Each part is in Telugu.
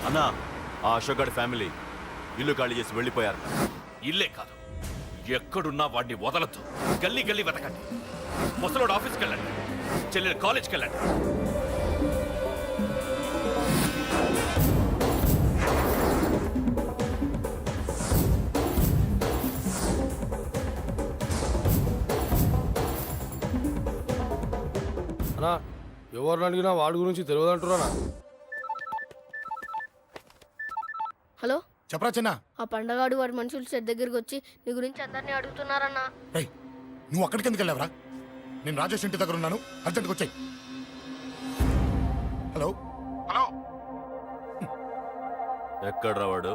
అన్నా ఆ అశోక్ గారి ఫ్యామిలీ ఇల్లు ఖాళీ చేసి వెళ్ళిపోయారు. ఇల్లే కాదు, ఎక్కడున్నా వాడిని వదలొద్దు. గల్లీ గల్లీ వెతకండి. ముసలోడు ఆఫీస్కి వెళ్ళండి, చెల్లెలు కాలేజ్కి వెళ్ళండి. అన్నా ఎవరిని అడిగినా వాడి గురించి తెలియదంటున్నా. హలో, చెప్పరా చిన్న. ఆ పండగాడు వాడి మనుషులు సెట్ దగ్గరికి వచ్చి నీ గురించి అందరినీ అడుగుతున్నారన్నా. రేయ్, నువ్వు అక్కడికి ఎందుకు వెళ్ళావరా? నేను రాజేష్ ఇంటి దగ్గర ఉన్నాను, అర్జెంట్గా వచ్చాయి. హలో హలో, ఎక్కడ్రా వాడు?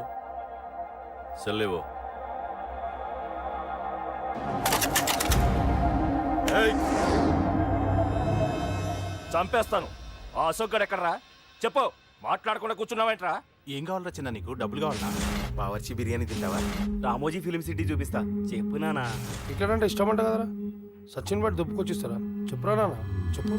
సెల్లివో. చంపేస్తాను. ఆ అశోక్ గడు ఎక్కడ్రా? చెప్పు. మాట్లాడకుండా కూర్చున్నావేంట్రా? ఏం కావాలరా చిన్న నీకు? డబ్బులు కావాలా? బావర్చి బిర్యానీ తింటావా? రామోజీ ఫిలిం సిటీ చూపిస్తా. చెప్పునానా? ఇక్కడంటే ఇష్టం అంట కదరా. సచిన్ బట్టి దుప్పుకొచ్చిస్తారా? చెప్పురా నాన్న, చెప్పు.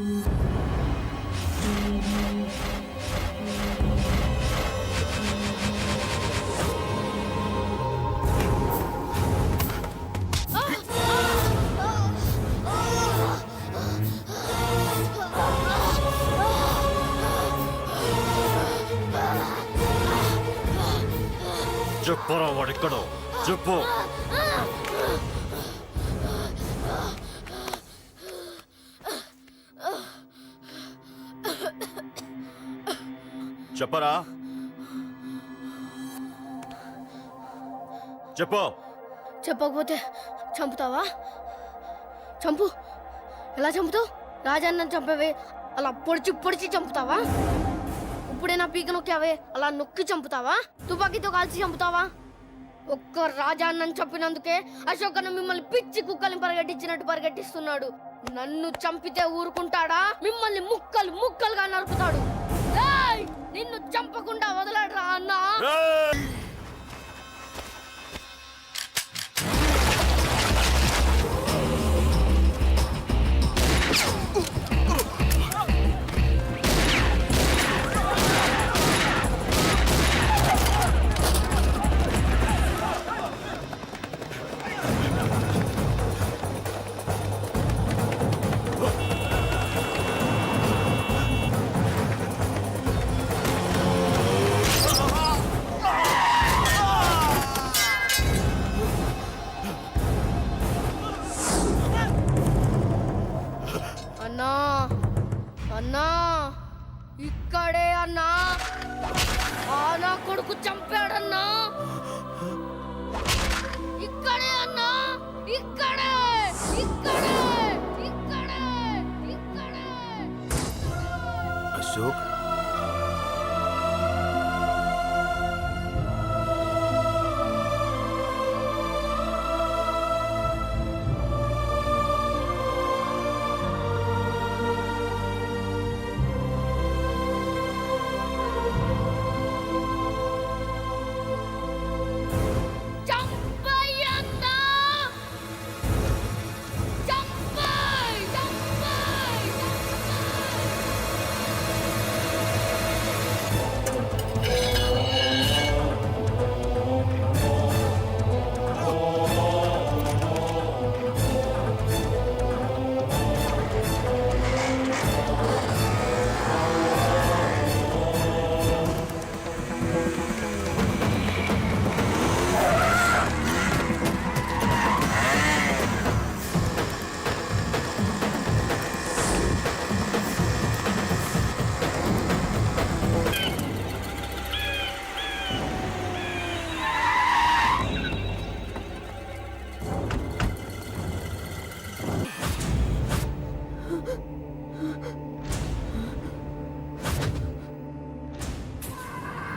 చెప్పరా వాడెక్కడో చెప్పు. చెప్పరా, చెప్పు. చెప్పకపోతే చంపుతావా? చంపు. ఎలా చంపుతావు? రాజాన్నని చంపవే అలా పొడిచి పొడిచి చంపుతావా? ఇప్పుడే నా పీక నొక్కావే అలా నొక్కి చంపుతావా? తుపాకీతో కాల్చి చంపుతావా? ఒక్క రాజాన్నని చంపినందుకే అశోక్ అన్న మిమ్మల్ని పిచ్చి కుక్కల్ని పరిగెట్టించినట్టు పరిగెట్టిస్తున్నాడు. నన్ను చంపితే ఊరుకుంటాడా? మిమ్మల్ని ముక్కలు ముక్కలుగా నరుకుతాడు. ఏయ్! నిన్ను చంపకుండా వదలడరా అన్నా. అన్నా, అన్నా, ఇక్కడే అన్నా. నా కొడుకు చంపాడన్నా. ఇక్కడే అన్నా, ఇక్కడే, ఇక్కడే, ఇక్కడే, ఇక్కడే. అశోక్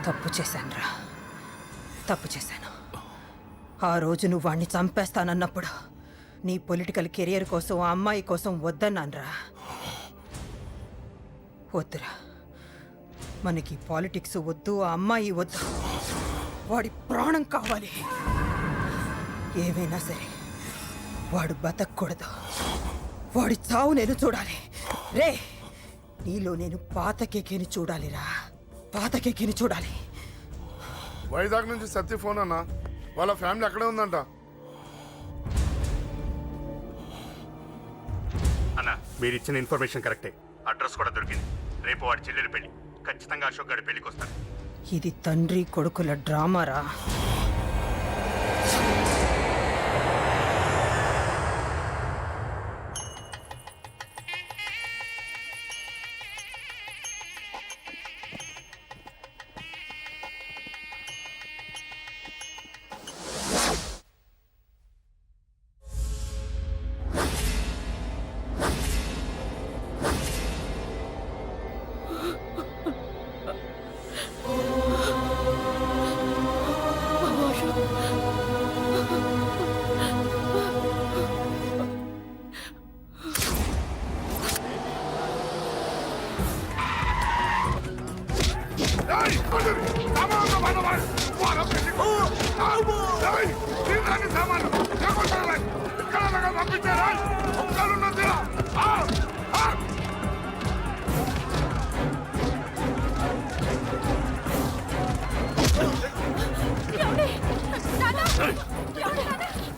తప్పు చేశానురా, తప్పు చేశాను. ఆ రోజు నువ్వు వాణ్ణి చంపేస్తానన్నప్పుడు నీ పొలిటికల్ కెరియర్ కోసం ఆ అమ్మాయి కోసం వద్దన్నాన్రా. వద్దురా, మనకి పాలిటిక్స్ వద్దు, ఆ అమ్మాయి వద్దు. వాడి ప్రాణం కావాలి. ఏమైనా సరే వాడు బతకూడదు. వాడి చావు నేను చూడాలి. రే, నీలో నేను పాత కేకేని చూడాలిరా, పాత కేకేని చూడాలి. వైజాగ్ నుంచి సత్య ఫోన్ అన్న, వాళ్ళ ఫ్యామిలీ అక్కడే ఉందంట. అన్న మీరు ఇచ్చిన ఇన్ఫర్మేషన్ కరెక్టే, అడ్రస్ కూడా దొరికింది. రేపు వాడి చెల్లెలు పెళ్లి, ఖచ్చితంగా అశోక్ గారి పెళ్లికి వస్తాను. ఇది తండ్రి కొడుకుల డ్రామారా?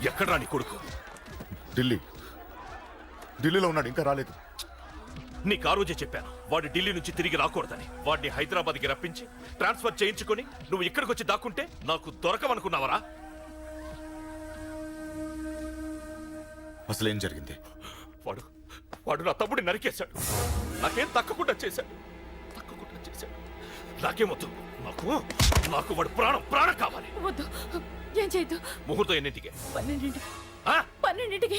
ఎక్కడ్రా నీ కొడుకు? ఢిల్లీలో ఉన్నాడు, ఇంకా రాలేదు. నీకు ఆ రోజే చెప్పాను వాడు ఢిల్లీ నుంచి తిరిగి రాకూడదని. వాడిని హైదరాబాద్కి రప్పించి ట్రాన్స్ఫర్ చేయించుకొని నువ్వు ఇక్కడికి వచ్చి దాక్కుంటే నాకు దొరకవనుకున్నావరా? అసలేం జరిగింది? వాడు నా తమ్ముడిని నరికేశాడు. నాకేం తక్కకుండా చేశాడు. నాకేమొద్దు. నాకు వాడు ప్రాణం కావాలి. వద్దు, ఏం చేయొద్దు. ముహూర్తం ఎన్నింటికి? 12ంటికి.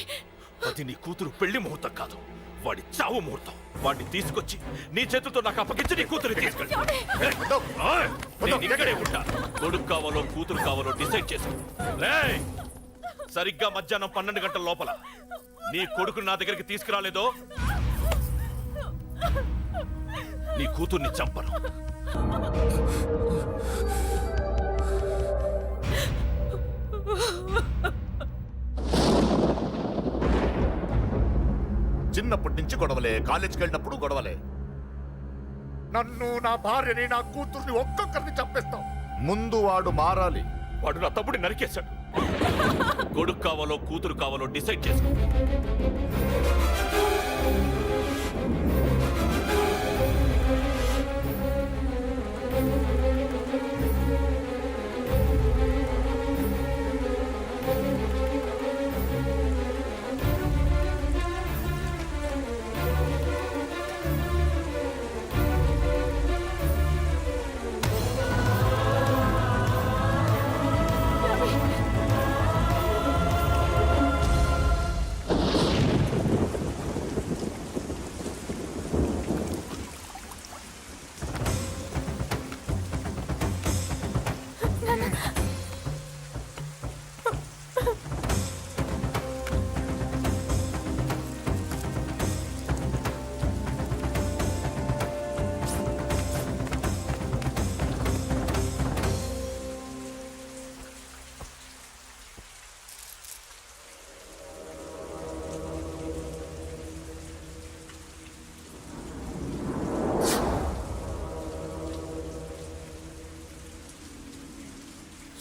అది నీ కూతురు పెళ్లి ముహూర్తం కాదు, వాడి చావు ముహూర్తం. వాడిని తీసుకొచ్చి నీ చేతులతో నాకు అప్పగించి నీ కూతురు తీసుకెళ్ళి ఇక్కడే ఉంటా. కొడుకు కావాలో కూతురు కావాలో డిసైడ్ చేసుకో. సరిగ్గా మధ్యాహ్నం 12 గంటల లోపల నీ కొడుకు నా దగ్గరికి తీసుకురాలేదో నీ కూతుర్ని చంపను. చిన్నప్పటి నుంచి గొడవలే, కాలేజీకి వెళ్ళినప్పుడు గొడవలే. నన్ను, నా భార్యని, నా కూతుర్ని ఒక్కొక్కరిని చంపేస్తాం. ముందు వాడు మారాలి. వాడు నా తమ్ముడిని నరికేశాడు. కొడుకు కావాలో కూతురు కావాలో డిసైడ్ చేసుకో.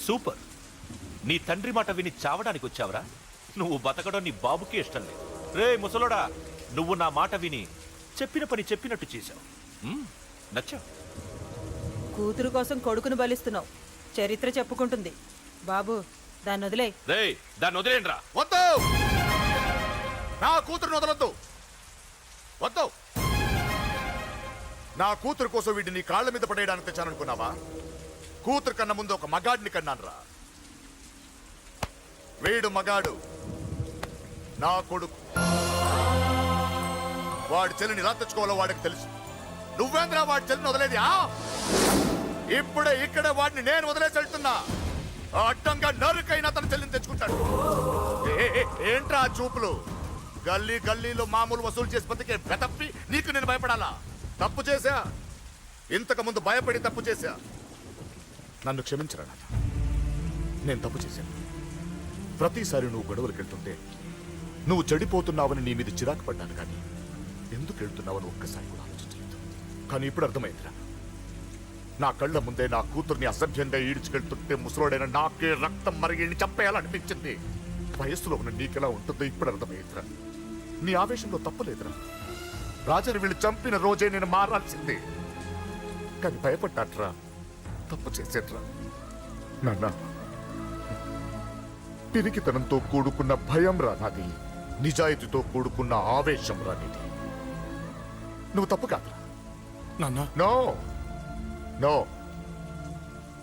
సూపర్. నీ తండ్రి మాట విని చావడానికి వచ్చావరా? నువ్వు బతకడం నీ బాబుకి ఇష్టం లేదు. రే ముసలోడా, నువ్వు నా మాట విని చెప్పిన పని చెప్పినట్టు చేశావు. నచ్చావు. కూతురు కోసం కొడుకును బలిస్తున్నావు. చరిత్ర చెప్పుకుంటుంది. బాబు, దాన్ని వదిలే. రే దాన్ని వదిలేండ్రా. వద్దు, నా కూతురుని వదలొద్దు. వద్దు. నా కూతురు కోసం వీడిని నీ కాళ్ళ మీద పడేయడానికి తెచ్చాననుకున్నావా? కూతురు కన్నా ముందు ఒక మగాడిని కన్నానురా. వీడు మగాడు, నా కొడుకు. వాడి చెల్లిని ఎలా తెచ్చుకోవాలో వాడికి తెలుసు. నువ్వేంద్రా వాడి చెల్లిని వదిలేది? ఇప్పుడే ఇక్కడే వాడిని నేను వదిలేసి వెళ్తున్నా. అడ్డంగా నరుకైనా తన చెల్లిని తెచ్చుకుంటాడు. ఏంట్రా చూపులు? గల్లీ గల్లీలో మామూలు వసూలు చేసి బతికే బెతప్పి నీకు నేను భయపడాలా? తప్పు చేశా, ఇంతకు ముందు భయపడి తప్పు చేశా. నన్ను క్షమించరా నాన్న, నేను తప్పు చేశాను. ప్రతిసారి నువ్వు గొడవలకు వెళ్తుంటే నువ్వు చెడిపోతున్నావని నీ మీద చిరాకు పడ్డాను, కానీ ఎందుకు వెళ్తున్నావని ఒక్కసారి కూడా ఆలోచించలేదు. కానీ ఇప్పుడు అర్థమైందిరా, నా కళ్ళ ముందే నా కూతుర్ని అసభ్యంగా ఈడ్చుకెళ్తుంటే ముసలోడైన నాకే రక్తం మరిగిని చంపేయాలనిపించింది. వయస్సులో ఉన్న నీకెలా ఉంటుందో ఇప్పుడు అర్థమైందిరా. నీ ఆవేశంలో తప్పలేదురా. రాజాని వీళ్ళు చంపిన రోజే నేను మారాల్సిందే. కానీ భయపడ్డాట్రా, తప్పు చేసేట్రా. నాన్న, పిరికితనంతో కూడుకున్న భయం రా నాది, నిజాయితీతో కూడుకున్న ఆవేశం రా నీది. నువ్వు తప్పు కాదురా నాన్న. నో నో,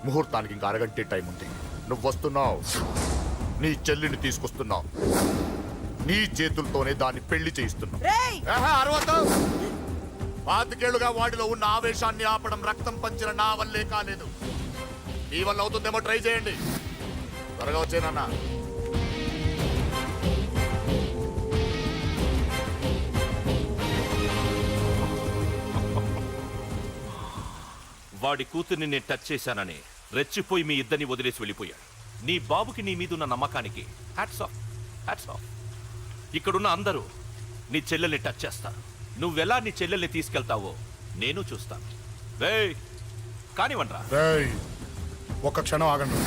ముహూర్తానికి ఇంకా అరగంటే టైం ఉంది. నువ్వు వస్తున్నావు, నీ చెల్లిని తీసుకొస్తున్నావు, నీ చేతులతోనే దాన్ని పెళ్లి చేయిస్తున్నావు. అరవద్దు. 25 ఏళ్లుగా వాడిలో ఉన్న ఆవేశాన్ని ఆపడం రక్తం పంచిన నా వల్లే కాలేదు. మీ వల్ల అవుతుందేమో ట్రై చేయండి. త్వరగా వచ్చేనన్నా. వాడి కూతుర్ని నేను టచ్ చేశానని రెచ్చిపోయి మీ ఇద్దరిని వదిలేసి వెళ్ళిపోయాడు. నీ బాబుకి నీ మీదున్న నమ్మకానికి హ్యాట్స్ ఆఫ్, హ్యాట్స్ ఆఫ్. ఇక్కడున్న అందరూ నీ చెల్లెల్ని టచ్ చేస్తారు. నువ్వెలా నీ చెల్లెల్ని తీసుకెళ్తావో నేను చూస్తాను. రేయ్, కానివ్వండ్రా. ఒక్క క్షణం ఆగండి.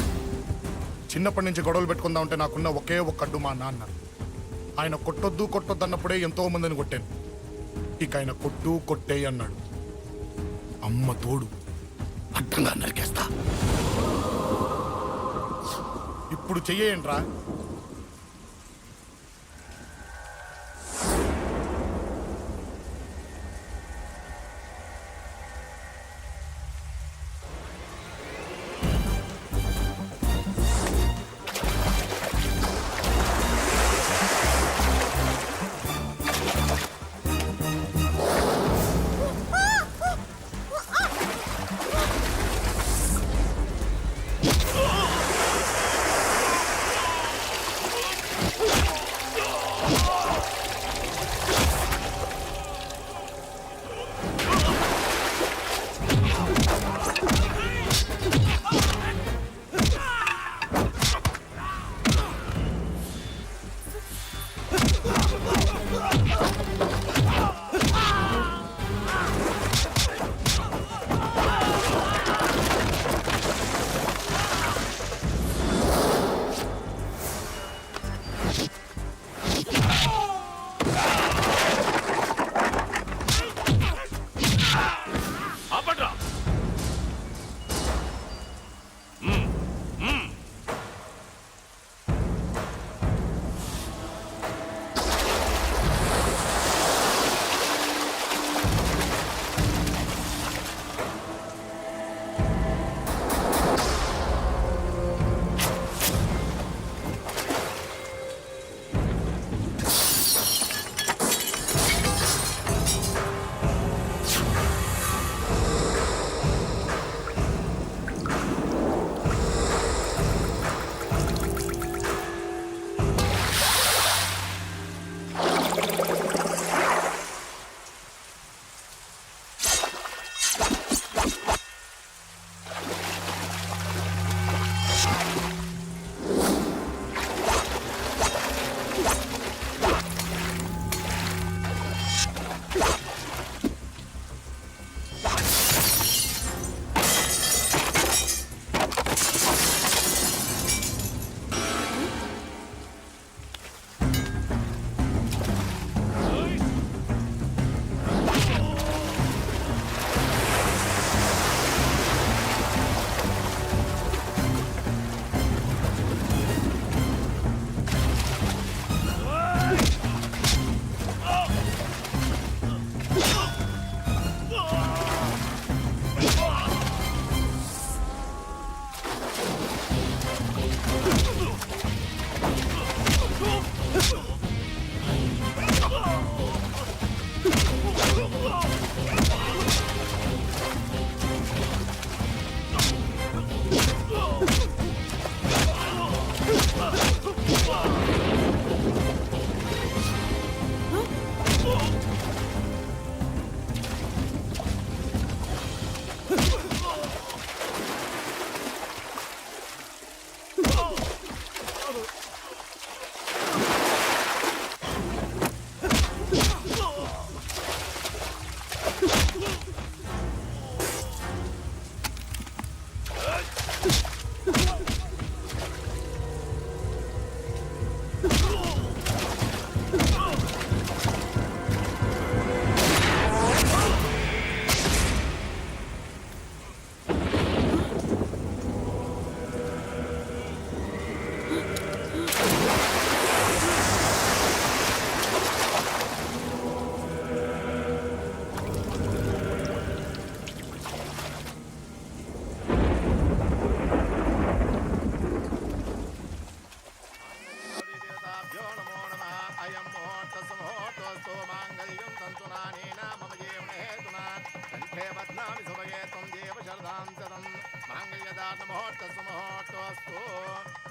చిన్నప్పటి నుంచి గొడవలు పెట్టుకుందాం అంటే నాకున్న ఒకే ఒక్క అడ్డు మా నాన్న. ఆయన కొట్టొద్దు కొట్టొద్దు అన్నప్పుడే ఎంతో మందిని కొట్టాను. ఇక ఆయన కొట్టు కొట్టే అన్నాడు. అమ్మ తోడు అడ్డంగా నరికేస్తా. ఇప్పుడు చెయ్యేంట్రా?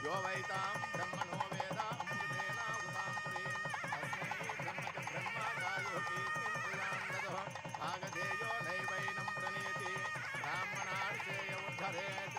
यो वैतां ब्रह्मणो वेद अमृतेन उतां पुरीं तस्मै ब्रह्मचायो भागधेयो नैवैनं प्रणीति ब्राह्मणार्थे उद्धरेत्